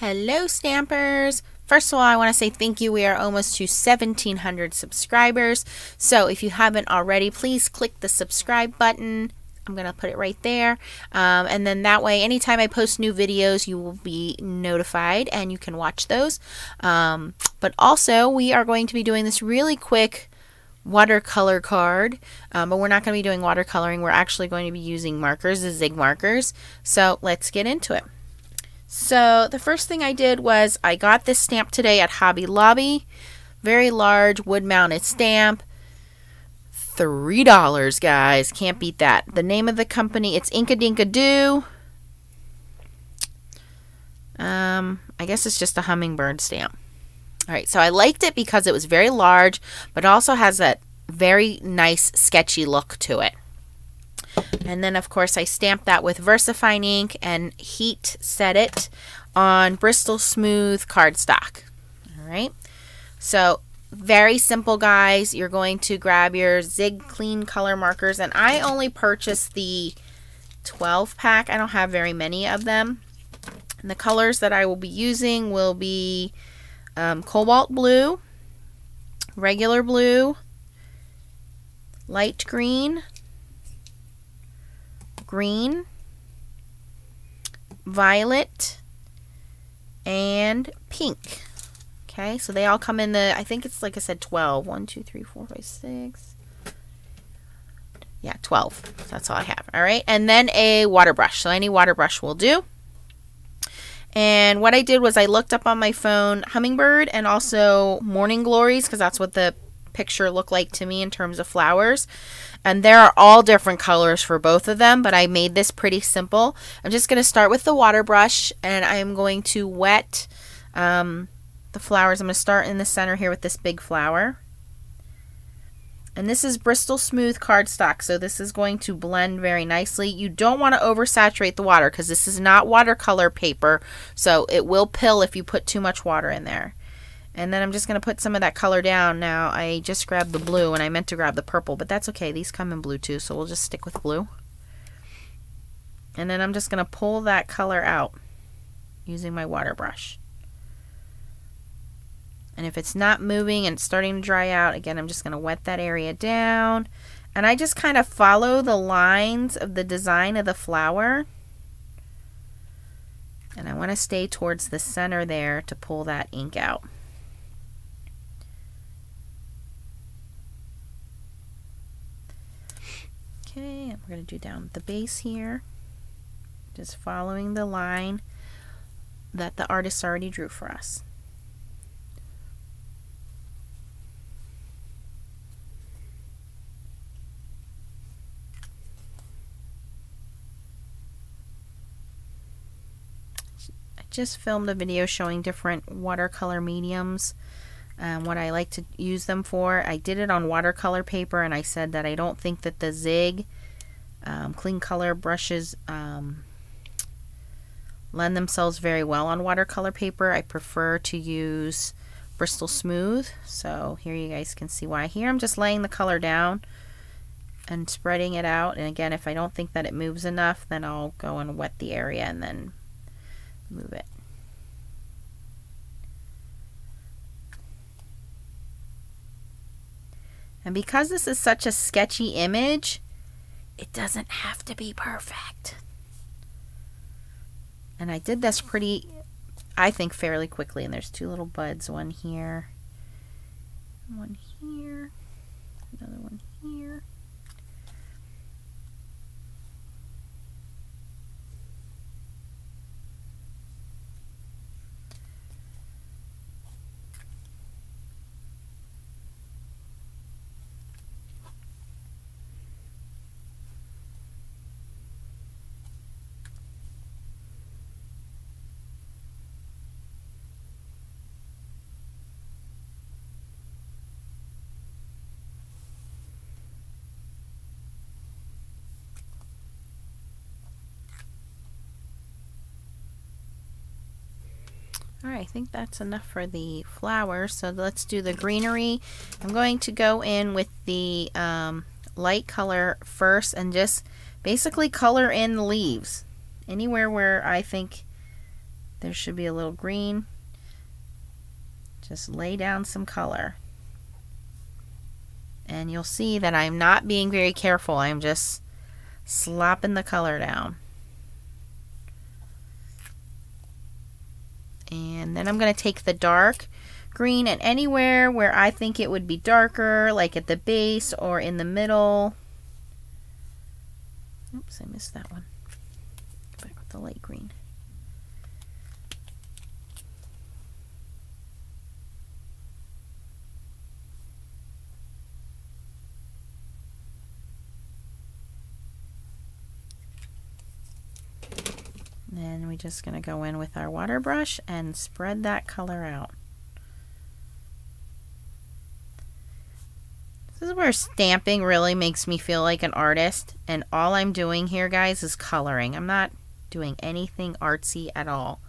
Hello Stampers! First of all, I want to say thank you. We are almost to 1,700 subscribers. So if you haven't already, please click the subscribe button. I'm going to put it right there. And then that way, anytime I post new videos, you will be notified and you can watch those. But also, we are going to be doing this really quick watercolor card. But we're not going to be doing watercoloring. We're actually going to be using markers, the zig markers. So let's get into it. So the first thing I did was I got this stamp today at Hobby Lobby. Very large wood mounted stamp. $3, guys. Can't beat that. The name of the company, it's Inka Dinka Doo. I guess it's just a hummingbird stamp. Alright, so I liked it because it was very large, but also has that very nice sketchy look to it. And then, of course, I stamped that with VersaFine ink and heat set it on Bristol Smooth cardstock. All right. So, very simple, guys. You're going to grab your Zig Clean color markers. And I only purchased the 12 pack. I don't have very many of them. And the colors that I will be using will be cobalt blue, regular blue, light green, green, violet, and pink. Okay, so they all come in the, I think it's like I said 12. 1, 2, 3, 4, 5, 6. Yeah, 12. That's all I have. All right, and then a water brush. So any water brush will do. And what I did was I looked up on my phone hummingbird and also morning glories, because that's what the picture looked like to me in terms of flowers. And there are all different colors for both of them, but I made this pretty simple. I'm just going to start with the water brush, and I'm going to wet the flowers. I'm going to start in the center here with this big flower. And this is Bristol Smooth cardstock, so this is going to blend very nicely. You don't want to oversaturate the water because this is not watercolor paper, so it will pill if you put too much water in there. And then I'm just going to put some of that color down. Now, I just grabbed the blue, and I meant to grab the purple, but that's okay. These come in blue too, so we'll just stick with blue. And then I'm just going to pull that color out using my water brush. And if it's not moving and it's starting to dry out, again, I'm just going to wet that area down. And I just kind of follow the lines of the design of the flower. And I want to stay towards the center there to pull that ink out. Okay, and we're going to do down the base here, just following the line that the artist already drew for us. I just filmed a video showing different watercolor mediums. What I like to use them for. I did it on watercolor paper, and I said that I don't think that the Zig clean color brushes lend themselves very well on watercolor paper. I prefer to use Bristol Smooth. So here you guys can see why. Here I'm just laying the color down and spreading it out. And again, if I don't think that it moves enough, then I'll go and wet the area and then move it. And because this is such a sketchy image, it doesn't have to be perfect. And I did this pretty, I think, fairly quickly. And there's two little buds, one here, one here, another one here. Alright, I think that's enough for the flowers, so let's do the greenery. I'm going to go in with the light color first and just basically color in the leaves. Anywhere where I think there should be a little green. Just lay down some color. And you'll see that I'm not being very careful. I'm just slopping the color down. And then I'm going to take the dark green, and anywhere where I think it would be darker, like at the base or in the middle. Oops, I missed that one. Back with the light green. Then we're just going to go in with our water brush and spread that color out. This is where stamping really makes me feel like an artist, and all I'm doing here, guys, is coloring. I'm not doing anything artsy at all.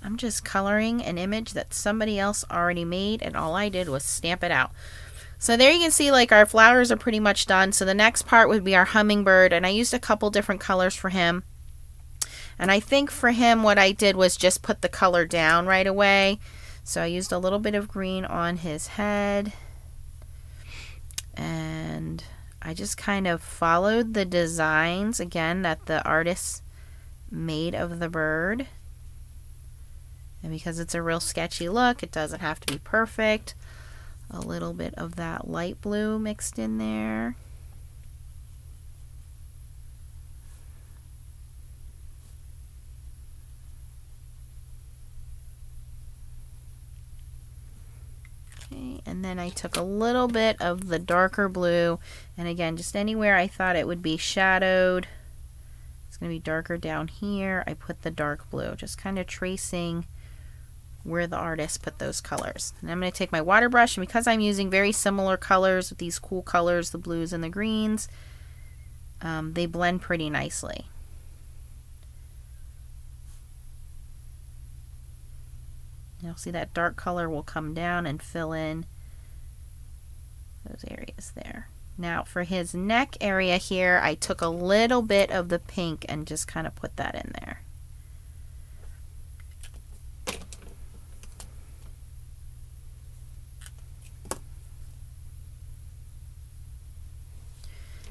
I'm just coloring an image that somebody else already made, and all I did was stamp it out. So there you can see, like, our flowers are pretty much done. So the next part would be our hummingbird, and I used a couple different colors for him. And I think for him what I did was just put the color down right away. So I used a little bit of green on his head. And I just kind of followed the designs, again, that the artist made of the bird. And because it's a real sketchy look, it doesn't have to be perfect. A little bit of that light blue mixed in there. Okay, and then I took a little bit of the darker blue, and again, just anywhere I thought it would be shadowed. It's going to be darker down here. I put the dark blue, just kind of tracing where the artist put those colors. And I'm going to take my water brush, and because I'm using very similar colors with these cool colors, the blues and the greens, they blend pretty nicely. You'll see that dark color will come down and fill in those areas there. Now for his neck area here, I took a little bit of the pink and just kind of put that in there.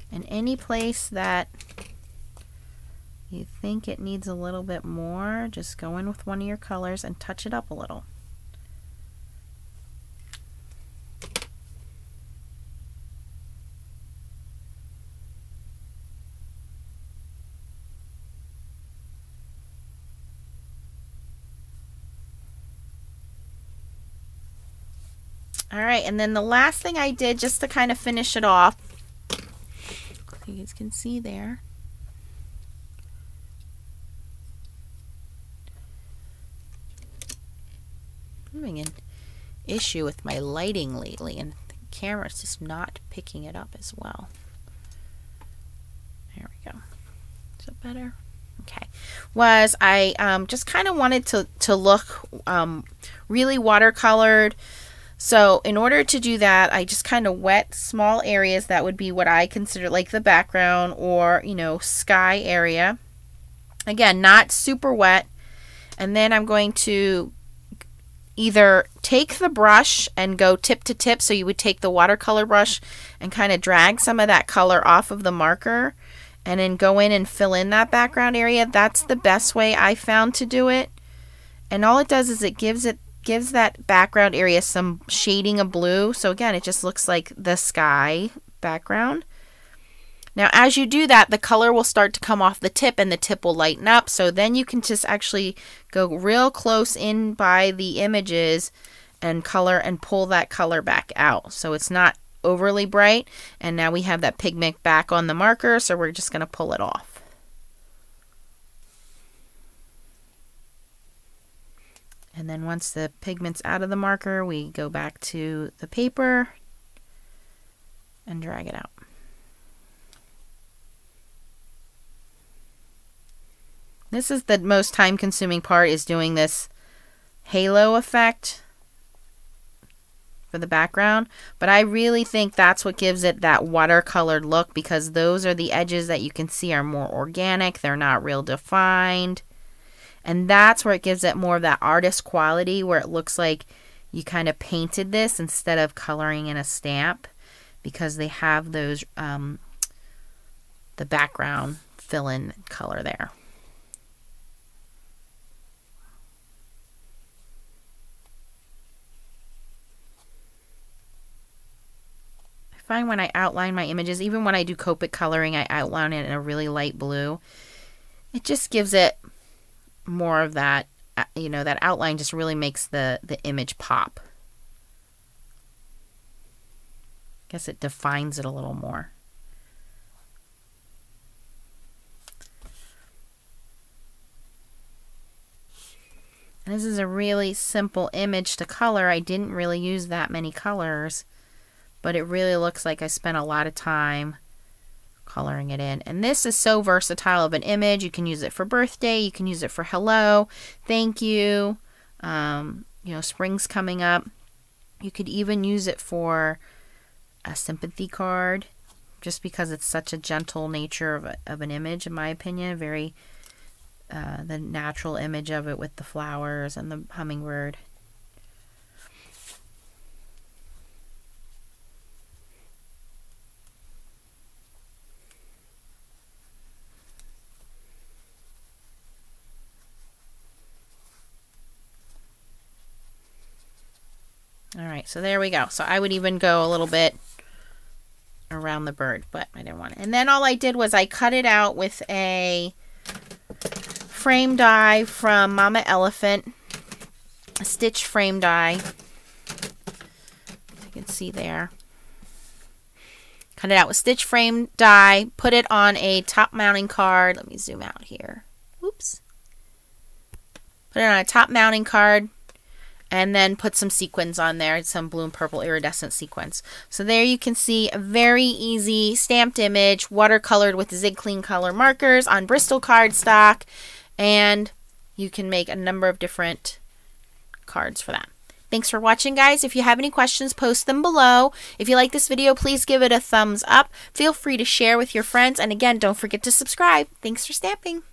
And any place that you think it needs a little bit more, just go in with one of your colors and touch it up a little. All right, and then the last thing I did just to kind of finish it off, you guys can see there, I'm having an issue with my lighting lately, and the camera's just not picking it up as well. There we go. Is it better? Okay. Was I just kind of wanted to look really watercolored. So in order to do that, I just kind of wet small areas that would be what I consider like the background or, you know, sky area. Again, not super wet. And then I'm going to either take the brush and go tip to tip. So you would take the watercolor brush and kind of drag some of that color off of the marker and then go in and fill in that background area. That's the best way I found to do it. And all it does is it gives that background area some shading of blue. So again, it just looks like the sky background. Now, as you do that, the color will start to come off the tip and the tip will lighten up. So then you can just actually go real close in by the images and color and pull that color back out. So it's not overly bright. And now we have that pigment back on the marker. So we're just going to pull it off. And then once the pigment's out of the marker, we go back to the paper and drag it out. This is the most time-consuming part, is doing this halo effect for the background. But I really think that's what gives it that watercolored look, because those are the edges that you can see are more organic. They're not real defined. And that's where it gives it more of that artist quality, where it looks like you kind of painted this instead of coloring in a stamp, because they have those, the background fill-in color there. I find when I outline my images, even when I do Copic coloring, I outline it in a really light blue. It just gives it more of that, you know, that outline just really makes the image pop. I guess it defines it a little more. And this is a really simple image to color. I didn't really use that many colors, but it really looks like I spent a lot of time coloring it in. And this is so versatile of an image. You can use it for birthday, you can use it for hello, thank you, you know, spring's coming up. You could even use it for a sympathy card, just because it's such a gentle nature of an image, in my opinion. Very the natural image of it with the flowers and the hummingbird. All right, so there we go. So I would even go a little bit around the bird, but I didn't want it. And then all I did was I cut it out with a frame die from Mama Elephant, a stitch frame die. You can see there. Cut it out with stitch frame die, put it on a top mounting card. Let me zoom out here. Oops. Put it on a top mounting card, and then put some sequins on there, some blue and purple iridescent sequins. So there you can see a very easy stamped image, watercolored with Zig Clean color markers on Bristol cardstock, and you can make a number of different cards for that. Thanks for watching, guys. If you have any questions, post them below. If you like this video, please give it a thumbs up. Feel free to share with your friends, and again, don't forget to subscribe. Thanks for stamping.